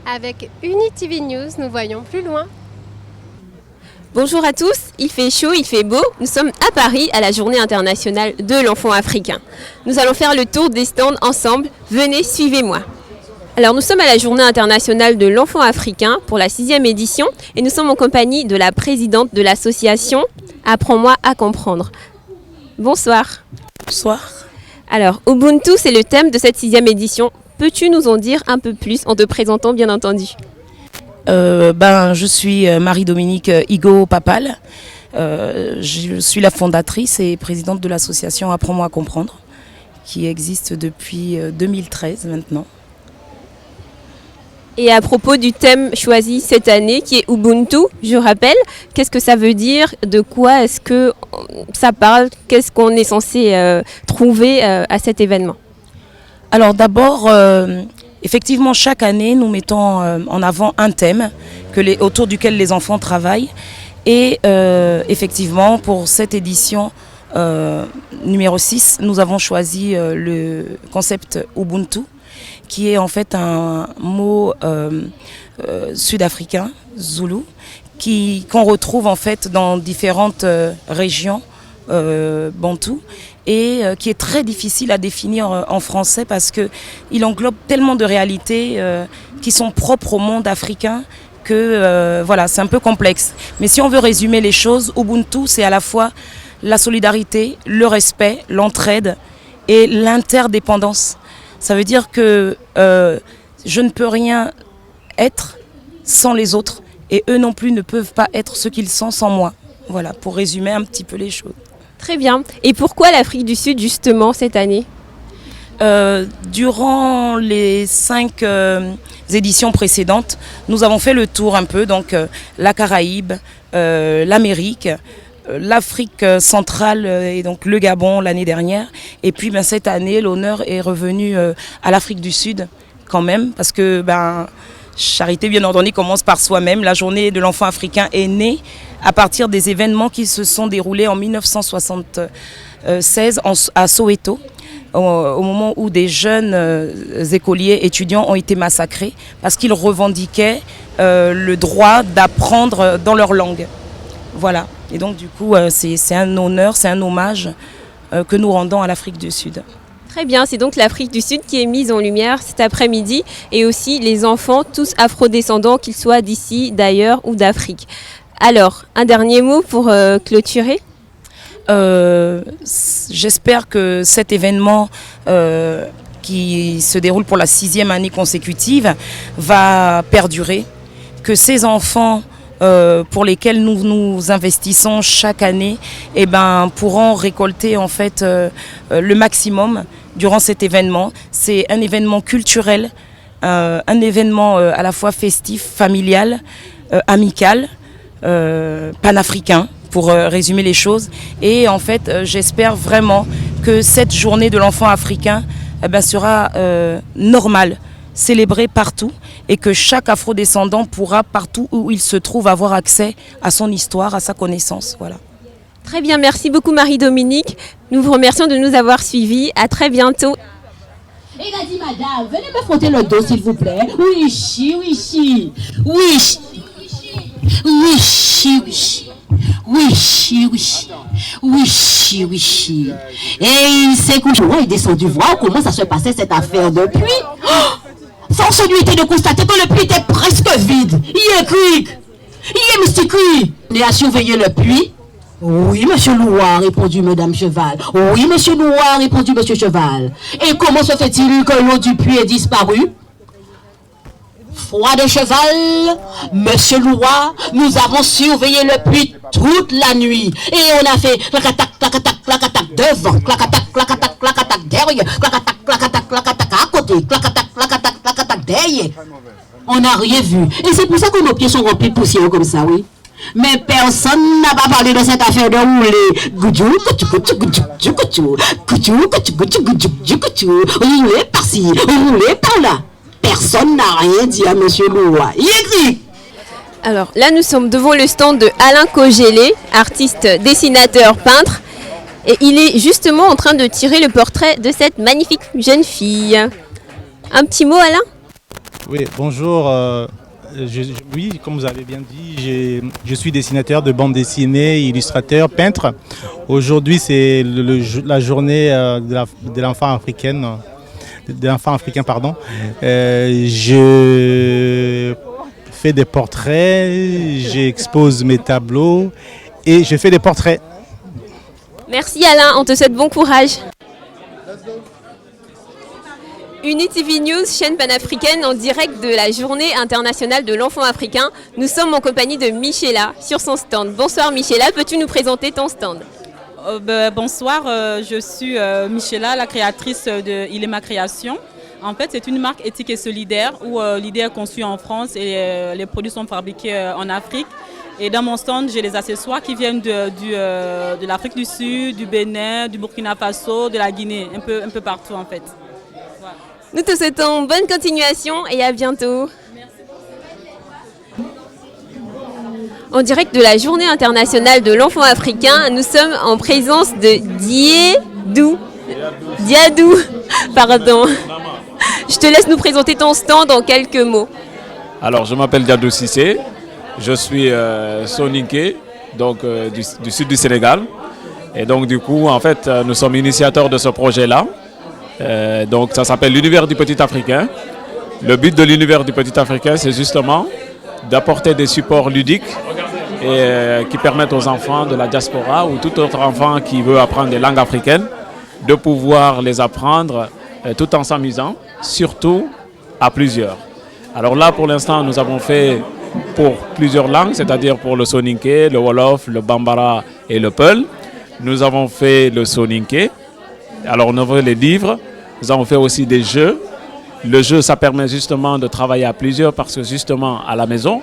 Avec UniTV News, nous voyons plus loin. Bonjour à tous, il fait chaud, il fait beau. Nous sommes à Paris à la Journée internationale de l'enfant africain. Nous allons faire le tour des stands ensemble. Venez, suivez-moi. Alors nous sommes à la Journée internationale de l'enfant africain pour la 6e édition et nous sommes en compagnie de la présidente de l'association Apprends-moi à comprendre. Bonsoir. Bonsoir. Alors Ubuntu, c'est le thème de cette 6e édition. Peux-tu nous en dire un peu plus en te présentant bien entendu ? Je suis Marie-Dominique Igo Papal. Je suis la fondatrice et présidente de l'association Apprends-moi à comprendre, qui existe depuis 2013 maintenant. Et à propos du thème choisi cette année, qui est Ubuntu, je rappelle, qu'est-ce que ça veut dire ? De quoi est-ce que ça parle ? Qu'est-ce qu'on est censé trouver à cet événement ? Alors d'abord, effectivement, chaque année, nous mettons en avant un thème autour duquel les enfants travaillent. Et effectivement, pour cette édition numéro 6, nous avons choisi le concept Ubuntu, qui est en fait un mot sud-africain, zoulou, qu'on retrouve en fait dans différentes régions bantou, et qui est très difficile à définir en français parce qu'il englobe tellement de réalités qui sont propres au monde africain que voilà, c'est un peu complexe. Mais si on veut résumer les choses, Ubuntu, c'est à la fois la solidarité, le respect, l'entraide et l'interdépendance. Ça veut dire que je ne peux rien être sans les autres et eux non plus ne peuvent pas être ce qu'ils sont sans moi. Voilà, pour résumer un petit peu les choses. Très bien. Et pourquoi l'Afrique du Sud justement cette année ? Durant les 5 éditions précédentes, nous avons fait le tour un peu, donc la Caraïbe, l'Amérique, l'Afrique centrale et donc le Gabon l'année dernière. Et puis cette année, l'honneur est revenu à l'Afrique du Sud quand même, parce que charité bien ordonnée commence par soi-même. La journée de l'enfant africain est née à partir des événements qui se sont déroulés en 1976 à Soweto, au moment où des jeunes écoliers, étudiants ont été massacrés parce qu'ils revendiquaient le droit d'apprendre dans leur langue. Voilà. Et donc du coup, c'est un honneur, c'est un hommage que nous rendons à l'Afrique du Sud. Très bien, c'est donc l'Afrique du Sud qui est mise en lumière cet après-midi et aussi les enfants, tous afrodescendants, qu'ils soient d'ici, d'ailleurs ou d'Afrique. Alors, un dernier mot pour clôturer ? J'espère que cet événement qui se déroule pour la 6e année consécutive va perdurer, que ces enfants pour lesquels nous nous investissons chaque année pourront récolter en fait le maximum durant cet événement. C'est un événement culturel, un événement à la fois festif, familial, amical, panafricain, pour résumer les choses. Et en fait, j'espère vraiment que cette journée de l'enfant africain sera normale, célébrée partout, et que chaque afrodescendant pourra, partout où il se trouve, avoir accès à son histoire, à sa connaissance. Voilà. Très bien, merci beaucoup Marie-Dominique. Nous vous remercions de nous avoir suivis. À très bientôt. Et il a dit, madame, venez me frotter le dos, s'il vous plaît. Oui, oui, oui. Oui, oui, oui. Oui, oui, oui, oui. Et il s'est couché, il est descendu voir comment ça se passait cette affaire de pluie. Force lui était de constater que le puits était presque vide. Il est cric. Il est mystique. Il a surveillé le puits. Oui, monsieur Loua, répondit madame Cheval. Oui, monsieur Loua, répondit monsieur Cheval. Et comment se fait-il que l'eau du puits est disparue? Foi de cheval, monsieur Loua, nous avons surveillé le puits toute la nuit. Et on a fait clac-atac, devant, clac-atac, derrière, clac-atac, à côté, clac-atac, derrière. On n'a rien vu. Et c'est pour ça que nos pieds sont remplis de poussière comme ça, oui. Mais personne n'a pas parlé de cette affaire de rouler. Rouler par-ci, rouler par-là. Personne n'a rien dit à monsieur Loua. Il écrit. Alors là, nous sommes devant le stand de Alain Kogélé, artiste, dessinateur, peintre. Et il est justement en train de tirer le portrait de cette magnifique jeune fille. Un petit mot, Alain? Oui, bonjour. Oui, comme vous avez bien dit, je suis dessinateur de bande dessinée, illustrateur, peintre. Aujourd'hui, c'est la journée de l'enfant africaine, de l'enfant africain, pardon. Je fais des portraits, j'expose mes tableaux et je fais des portraits. Merci Alain, on te souhaite bon courage. UniTV News, chaîne panafricaine en direct de la Journée internationale de l'enfant africain. Nous sommes en compagnie de Michela sur son stand. Bonsoir Michela, peux-tu nous présenter ton stand? Bonsoir, je suis Michela, la créatrice de Il est ma création. En fait, c'est une marque éthique et solidaire où l'idée est conçue en France et les produits sont fabriqués en Afrique. Et dans mon stand, j'ai les accessoires qui viennent de l'Afrique du Sud, du Bénin, du Burkina Faso, de la Guinée, un peu partout en fait. Voilà. Nous te souhaitons bonne continuation et à bientôt. Merci. En direct de la Journée internationale de l'enfant africain, nous sommes en présence de Diadou. Pardon. Je te laisse nous présenter ton stand en quelques mots. Alors, je m'appelle Diadou Cissé, je suis soninké, donc du sud du Sénégal. Et donc, du coup, en fait, nous sommes initiateurs de ce projet-là. Donc, ça s'appelle l'Univers du Petit Africain. Le but de l'Univers du Petit Africain, c'est justement d'apporter des supports ludiques et, qui permettent aux enfants de la diaspora ou tout autre enfant qui veut apprendre des langues africaines de pouvoir les apprendre tout en s'amusant, surtout à plusieurs. Alors là, pour l'instant, nous avons fait pour plusieurs langues, c'est-à-dire pour le soninké, le wolof, le bambara et le peul. Nous avons fait le soninké. Alors, nous avons les livres. Nous avons fait aussi des jeux. Le jeu, ça permet justement de travailler à plusieurs parce que justement, à la maison,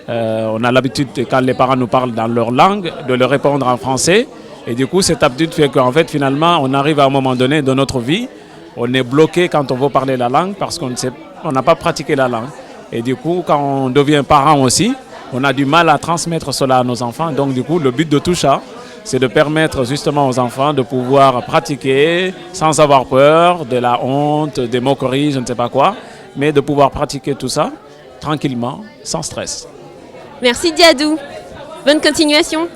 on a l'habitude, quand les parents nous parlent dans leur langue, de leur répondre en français. Et du coup, cette habitude fait qu'en fait, finalement, on arrive à un moment donné de notre vie, on est bloqué quand on veut parler la langue parce qu'on n'a pas pratiqué la langue. Et du coup, quand on devient parent aussi, on a du mal à transmettre cela à nos enfants. Donc du coup, le but de tout ça, c'est de permettre justement aux enfants de pouvoir pratiquer sans avoir peur de la honte, des moqueries, je ne sais pas quoi, mais de pouvoir pratiquer tout ça tranquillement, sans stress. Merci Diadou. Bonne continuation.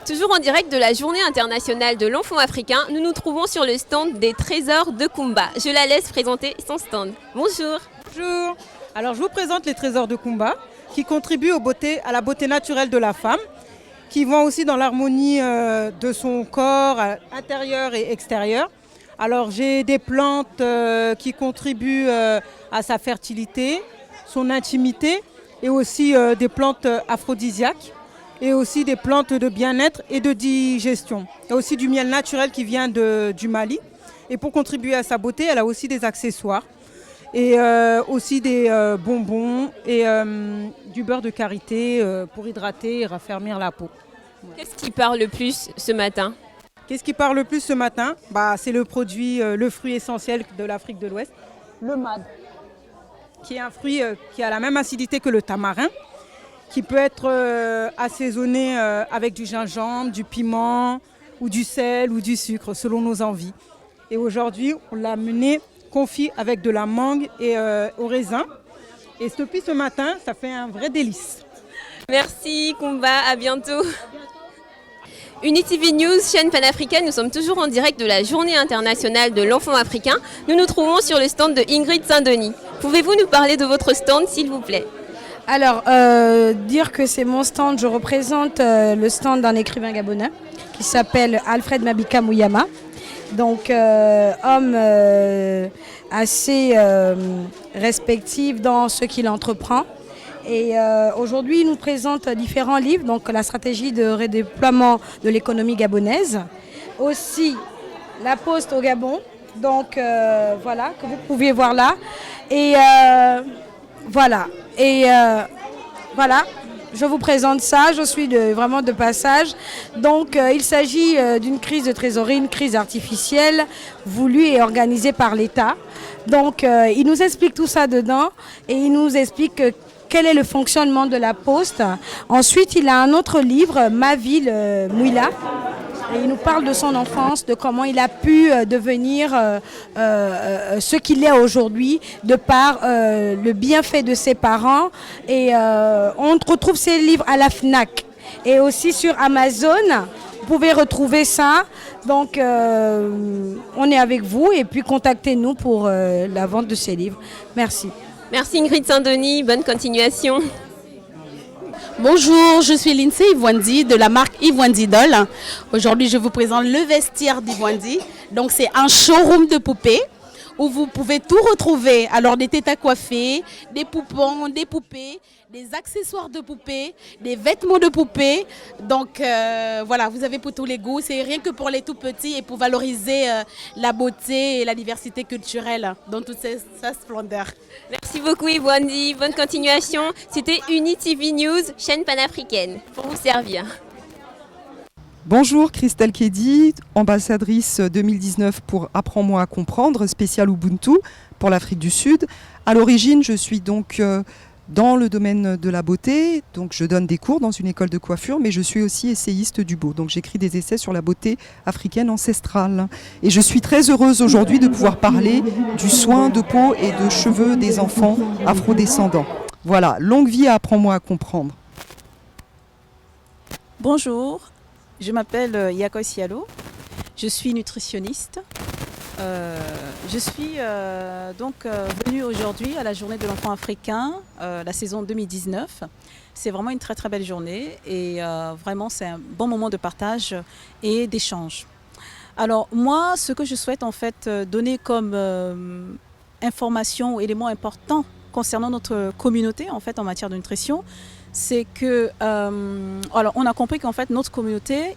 Toujours en direct de la Journée internationale de l'enfant africain, nous nous trouvons sur le stand des trésors de Kumba. Je la laisse présenter son stand. Bonjour. Bonjour. Alors je vous présente les trésors de Kumba qui contribuent à la beauté naturelle de la femme, qui vont aussi dans l'harmonie de son corps intérieur et extérieur. Alors j'ai des plantes qui contribuent à sa fertilité, son intimité et aussi des plantes aphrodisiaques et aussi des plantes de bien-être et de digestion. Il y a aussi du miel naturel qui vient du Mali. Et pour contribuer à sa beauté, elle a aussi des accessoires et aussi des bonbons et du beurre de karité pour hydrater et raffermir la peau. Qu'est-ce qui parle le plus ce matin? Qu'est-ce qui parle le plus ce matin? C'est le produit, le fruit essentiel de l'Afrique de l'Ouest, le mad, qui est un fruit qui a la même acidité que le tamarin, qui peut être assaisonné avec du gingembre, du piment ou du sel ou du sucre selon nos envies. Et aujourd'hui, on l'a mené confit avec de la mangue et au raisin. Et depuis ce matin, ça fait un vrai délice. Merci Kumba, à bientôt. UniTV News, chaîne panafricaine, nous sommes toujours en direct de la Journée internationale de l'enfant africain. Nous nous trouvons sur le stand de Ingrid Saint-Denis. Pouvez-vous nous parler de votre stand, s'il vous plaît? Alors, dire que c'est mon stand, je représente le stand d'un écrivain gabonais qui s'appelle Alfred Mabika Mouyama. Donc, homme assez respectif dans ce qu'il entreprend. Et aujourd'hui, il nous présente différents livres, donc la stratégie de redéploiement de l'économie gabonaise, aussi la poste au Gabon, donc voilà, que vous pouvez voir là. Et voilà, je vous présente ça, je suis vraiment de passage. Donc il s'agit d'une crise de trésorerie, une crise artificielle voulue et organisée par l'État. Donc il nous explique tout ça dedans et il nous explique quel est le fonctionnement de la poste. Ensuite, il a un autre livre, Ma ville, Mouila, Et il nous parle de son enfance, de comment il a pu devenir ce qu'il est aujourd'hui, de par le bienfait de ses parents. Et on retrouve ces livres à la FNAC et aussi sur Amazon. Vous pouvez retrouver ça. Donc, on est avec vous et puis contactez-nous pour la vente de ces livres. Merci. Merci Ingrid Saint-Denis, bonne continuation. Bonjour, je suis Lindsay Ivoindi de la marque Ivoindi Doll. Aujourd'hui, je vous présente le vestiaire d'Ivoindi. Donc, c'est un showroom de poupées où vous pouvez tout retrouver. Alors, des têtes à coiffer, des poupons, des poupées, des accessoires de poupées, des vêtements de poupées. Donc, voilà, vous avez pour tous les goûts. C'est rien que pour les tout petits et pour valoriser la beauté et la diversité culturelle dans toute sa splendeur. Merci beaucoup Ivoindi, bonne continuation. C'était UniTV News, chaîne panafricaine, pour vous servir. Bonjour, Christelle Kedi, ambassadrice 2019 pour Apprends-moi à comprendre, spécial Ubuntu pour l'Afrique du Sud. À l'origine, je suis donc dans le domaine de la beauté, donc je donne des cours dans une école de coiffure, mais je suis aussi essayiste du beau. Donc j'écris des essais sur la beauté africaine ancestrale. Et je suis très heureuse aujourd'hui de pouvoir parler du soin de peau et de cheveux des enfants afrodescendants. Voilà, longue vie à Apprends-moi à comprendre. Bonjour, je m'appelle Yako Sialo, je suis nutritionniste. Je suis venue aujourd'hui à la journée de l'enfant africain, la saison 2019. C'est vraiment une très très belle journée et vraiment c'est un bon moment de partage et d'échange. Alors moi, ce que je souhaite en fait donner comme information ou élément important concernant notre communauté en fait en matière de nutrition, c'est que alors on a compris qu'en fait notre communauté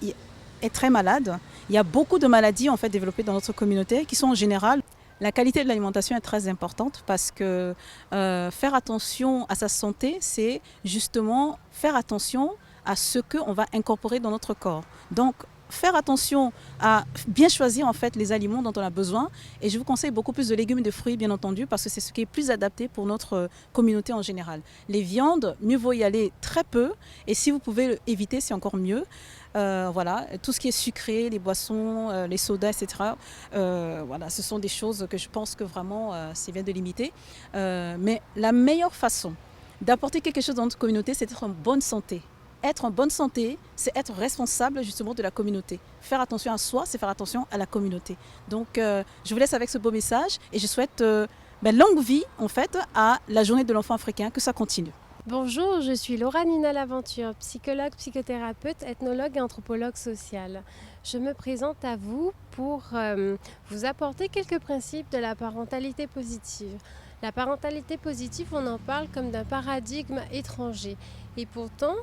est très malade. Il y a beaucoup de maladies en fait développées dans notre communauté qui sont en général. La qualité de l'alimentation est très importante parce que faire attention à sa santé, c'est justement faire attention à ce qu'on va incorporer dans notre corps. Donc faire attention à bien choisir en fait les aliments dont on a besoin et je vous conseille beaucoup plus de légumes et de fruits bien entendu parce que c'est ce qui est plus adapté pour notre communauté en général. Les viandes, mieux vaut y aller très peu et si vous pouvez éviter c'est encore mieux. Voilà, tout ce qui est sucré, les boissons, les sodas, etc. Voilà, ce sont des choses que je pense que vraiment c'est bien de limiter. Mais la meilleure façon d'apporter quelque chose dans notre communauté, c'est d'être en bonne santé. Être en bonne santé, c'est être responsable justement de la communauté. Faire attention à soi, c'est faire attention à la communauté. Donc, je vous laisse avec ce beau message et je souhaite longue vie en fait à la journée de l'enfant africain, que ça continue. Bonjour, je suis Laura Nina Laventure, psychologue, psychothérapeute, ethnologue et anthropologue sociale. Je me présente à vous pour vous apporter quelques principes de la parentalité positive. La parentalité positive, on en parle comme d'un paradigme étranger. Et pourtant,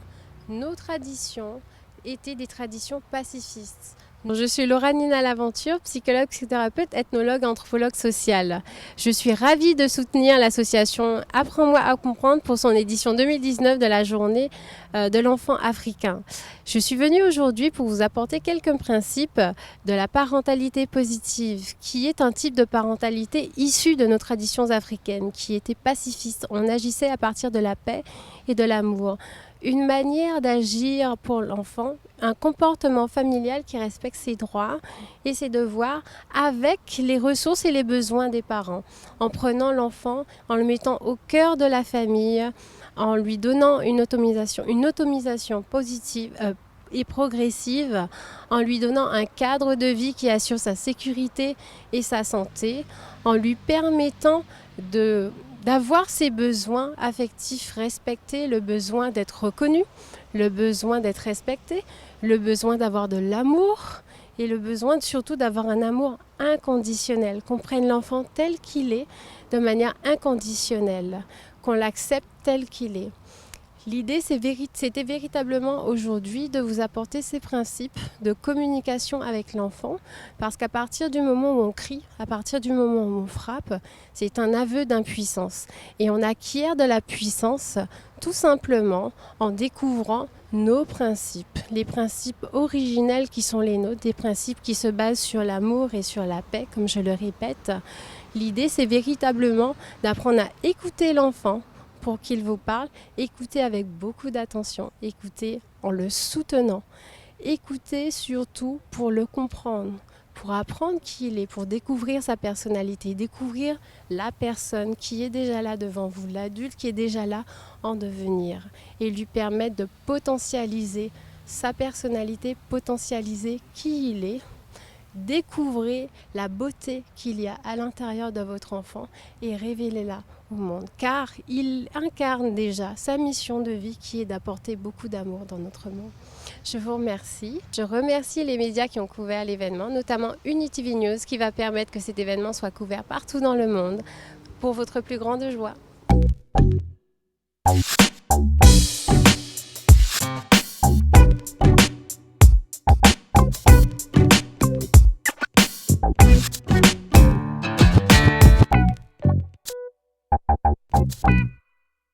nos traditions étaient des traditions pacifistes. Je suis Laura Nina Laventure, psychologue, psychothérapeute, ethnologue, anthropologue sociale. Je suis ravie de soutenir l'association Apprends-moi à comprendre pour son édition 2019 de la journée de l'enfant africain. Je suis venue aujourd'hui pour vous apporter quelques principes de la parentalité positive, qui est un type de parentalité issu de nos traditions africaines, qui était pacifiste. On agissait à partir de la paix et de l'amour. Une manière d'agir pour l'enfant, un comportement familial qui respecte ses droits et ses devoirs avec les ressources et les besoins des parents, en prenant l'enfant, en le mettant au cœur de la famille, en lui donnant une automisation positive et progressive, en lui donnant un cadre de vie qui assure sa sécurité et sa santé, en lui permettant d'avoir ses besoins affectifs respectés, le besoin d'être reconnu, le besoin d'être respecté, le besoin d'avoir de l'amour et le besoin surtout d'avoir un amour inconditionnel, qu'on prenne l'enfant tel qu'il est de manière inconditionnelle, qu'on l'accepte tel qu'il est. L'idée, c'était véritablement aujourd'hui de vous apporter ces principes de communication avec l'enfant, parce qu'à partir du moment où on crie, à partir du moment où on frappe, c'est un aveu d'impuissance. Et on acquiert de la puissance tout simplement en découvrant nos principes, les principes originels qui sont les nôtres, des principes qui se basent sur l'amour et sur la paix, comme je le répète. L'idée, c'est véritablement d'apprendre à écouter l'enfant, pour qu'il vous parle, écoutez avec beaucoup d'attention, écoutez en le soutenant. Écoutez surtout pour le comprendre, pour apprendre qui il est, pour découvrir sa personnalité, découvrir la personne qui est déjà là devant vous, l'adulte qui est déjà là en devenir, et lui permettre de potentialiser sa personnalité, potentialiser qui il est. Découvrez la beauté qu'il y a à l'intérieur de votre enfant et révélez-la au monde, car il incarne déjà sa mission de vie qui est d'apporter beaucoup d'amour dans notre monde. Je vous remercie. Je remercie les médias qui ont couvert l'événement, notamment UniTV News qui va permettre que cet événement soit couvert partout dans le monde pour votre plus grande joie.